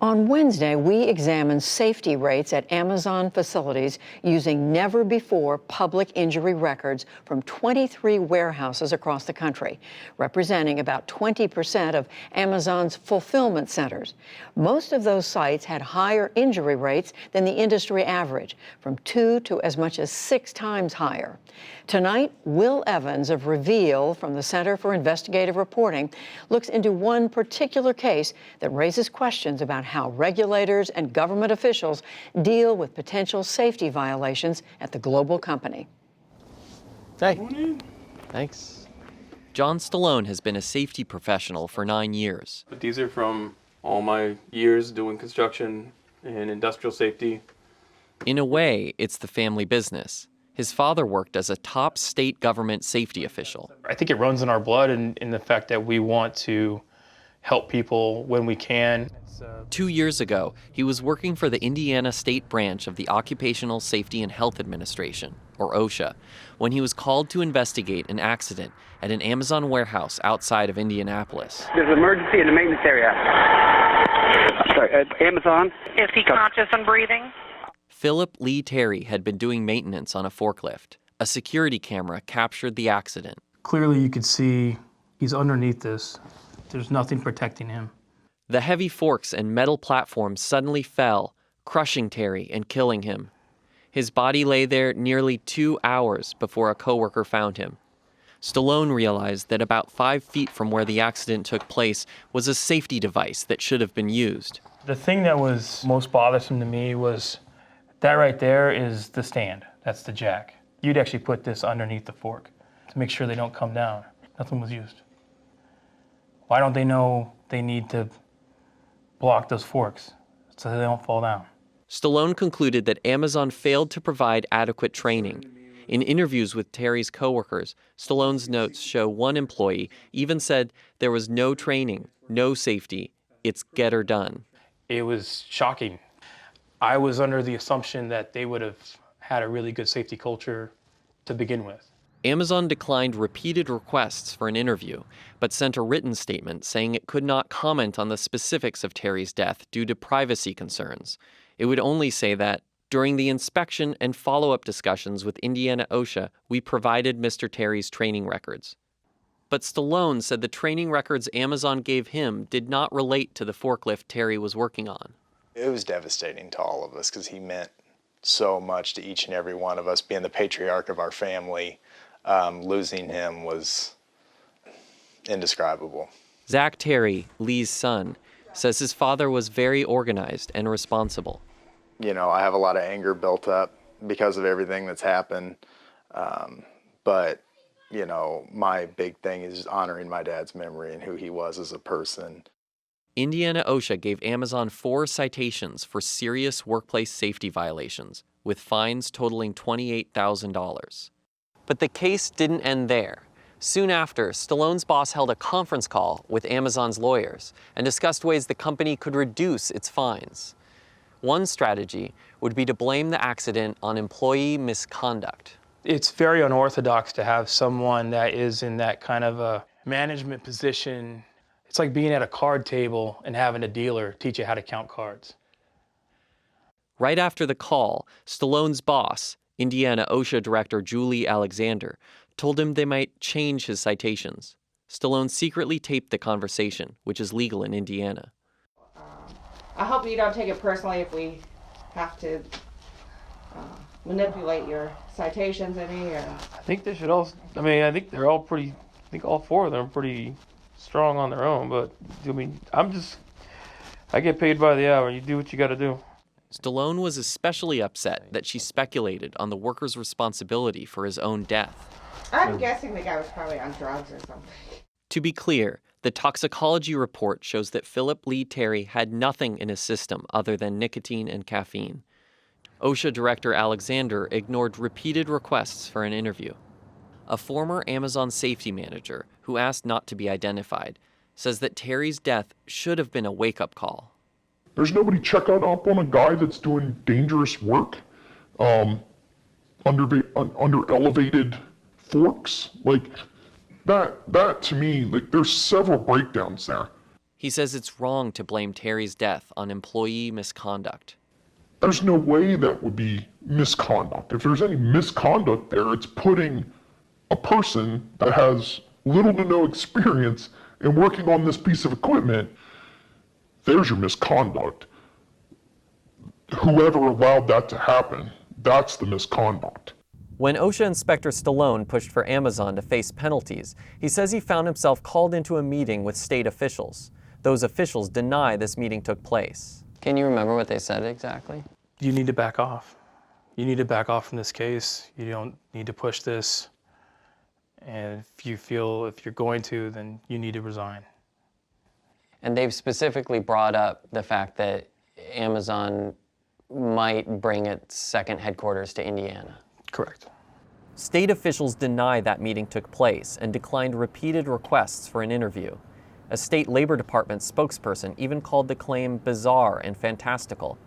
On Wednesday, we examined safety rates at Amazon facilities using never-before public injury records from 23 warehouses across the country, representing about 20% of Amazon's fulfillment centers. Most of those sites had higher injury rates than the industry average, from 2 to as much as 6 times higher. Tonight, Will Evans of Reveal from the Center for Investigative Reporting looks into one particular case that raises questions about how regulators and government officials deal with potential safety violations at the global company. Hey, thanks. John Stallone has been a safety professional for 9 years. But these are from all my years doing construction and industrial safety. In a way, it's the family business. His father worked as a top state government safety official. I think it runs in our blood in the fact that we want to help people when we can. 2 years ago, he was working for the Indiana State Branch of the Occupational Safety and Health Administration, or OSHA, when he was called to investigate an accident at an Amazon warehouse outside of Indianapolis. There's an emergency in the maintenance area. Sorry, Amazon. Is he conscious and breathing? Philip Lee Terry had been doing maintenance on a forklift. A security camera captured the accident. Clearly you could see he's underneath this. There's nothing protecting him. The heavy forks and metal platforms suddenly fell, crushing Terry and killing him. His body lay there nearly 2 hours before a coworker found him. Stallone realized that about 5 feet from where the accident took place was a safety device that should have been used. The thing that was most bothersome to me was that right there is the stand. That's the jack. You'd actually put this underneath the fork to make sure they don't come down. Nothing was used. Why don't they know they need to block those forks so they don't fall down? Stallone concluded that Amazon failed to provide adequate training. In interviews with Terry's coworkers, Stallone's notes show one employee even said there was no training, no safety. It's get her done. It was shocking. I was under the assumption that they would have had a really good safety culture to begin with. Amazon declined repeated requests for an interview, but sent a written statement saying it could not comment on the specifics of Terry's death due to privacy concerns. It would only say that, during the inspection and follow-up discussions with Indiana OSHA, we provided Mr. Terry's training records. But Stallone said the training records Amazon gave him did not relate to the forklift Terry was working on. It was devastating to all of us because he meant so much to each and every one of us. Being the patriarch of our family, losing him was indescribable. Zach Terry, Lee's son, says his father was very organized and responsible. You know, I have a lot of anger built up because of everything that's happened. But, you know, my big thing is honoring my dad's memory and who he was as a person. Indiana OSHA gave Amazon 4 citations for serious workplace safety violations, with fines totaling $28,000. But the case didn't end there. Soon after, Stallone's boss held a conference call with Amazon's lawyers and discussed ways the company could reduce its fines. One strategy would be to blame the accident on employee misconduct. It's very unorthodox to have someone that is in that kind of a management position. It's like being at a card table and having a dealer teach you how to count cards. Right after the call, Stallone's boss, Indiana OSHA Director Julie Alexander, told him they might change his citations. Stallone secretly taped the conversation, which is legal in Indiana. I hope you don't take it personally if we have to manipulate your citations any. I think they should all, I think they're all pretty, I think all 4 of them are pretty strong on their own, but I get paid by the hour. You do what you got to do. Stallone was especially upset that she speculated on the worker's responsibility for his own death. I'm guessing the guy was probably on drugs or something. To be clear, the toxicology report shows that Philip Lee Terry had nothing in his system other than nicotine and caffeine. OSHA Director Alexander ignored repeated requests for an interview. A former Amazon safety manager, who asked not to be identified, says that Terry's death should have been a wake-up call. There's nobody checking up on a guy that's doing dangerous work under elevated forks. Like, that to me, like, there's several breakdowns there. He says it's wrong to blame Terry's death on employee misconduct. There's no way that would be misconduct. If there's any misconduct there, it's putting a person that has little to no experience in working on this piece of equipment. There's your misconduct. Whoever allowed that to happen, that's the misconduct. When OSHA Inspector Stallone pushed for Amazon to face penalties, he says he found himself called into a meeting with state officials. Those officials deny this meeting took place. Can you remember what they said exactly? You need to back off. You need to back off from this case. You don't need to push this. And if you're going to, then you need to resign. And they've specifically brought up the fact that Amazon might bring its second headquarters to Indiana. Correct. State officials deny that meeting took place and declined repeated requests for an interview. A state Labor Department spokesperson even called the claim bizarre and fantastical.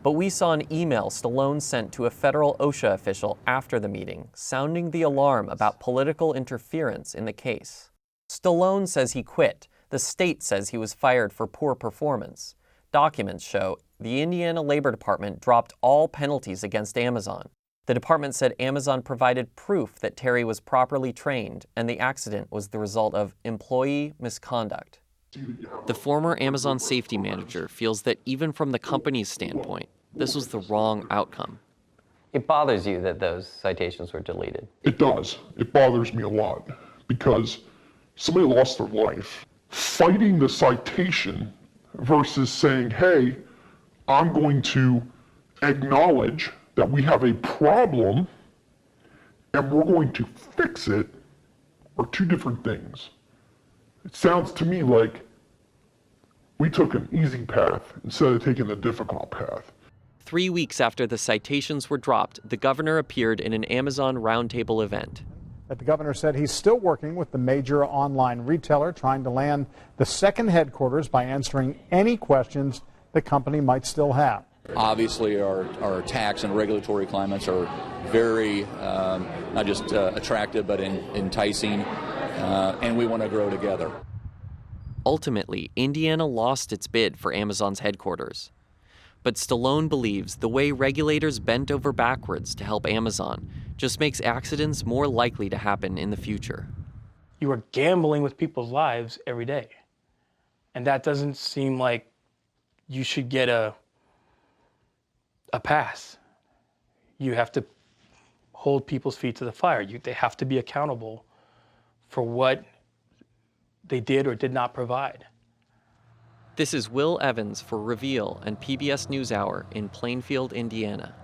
But we saw an email Stallone sent to a federal OSHA official after the meeting, sounding the alarm about political interference in the case. Stallone says he quit. The state says he was fired for poor performance. Documents show the Indiana Labor Department dropped all penalties against Amazon. The department said Amazon provided proof that Terry was properly trained and the accident was the result of employee misconduct. The former Amazon safety manager feels that even from the company's standpoint, this was the wrong outcome. It bothers you that those citations were deleted? It does. It bothers me a lot because somebody lost their life. Fighting the citation versus saying, hey, I'm going to acknowledge that we have a problem and we're going to fix it are two different things. It sounds to me like we took an easy path instead of taking the difficult path. 3 weeks after the citations were dropped, the governor appeared in an Amazon roundtable event. But the governor said he's still working with the major online retailer, trying to land the second headquarters by answering any questions the company might still have. Obviously, our tax and regulatory climates are very not just attractive, but enticing, and we want to grow together. Ultimately, Indiana lost its bid for Amazon's headquarters. But Stallone believes the way regulators bent over backwards to help Amazon just makes accidents more likely to happen in the future. You are gambling with people's lives every day. And that doesn't seem like you should get a pass. You have to hold people's feet to the fire. They have to be accountable for what they did or did not provide. This is Will Evans for Reveal and PBS NewsHour in Plainfield, Indiana.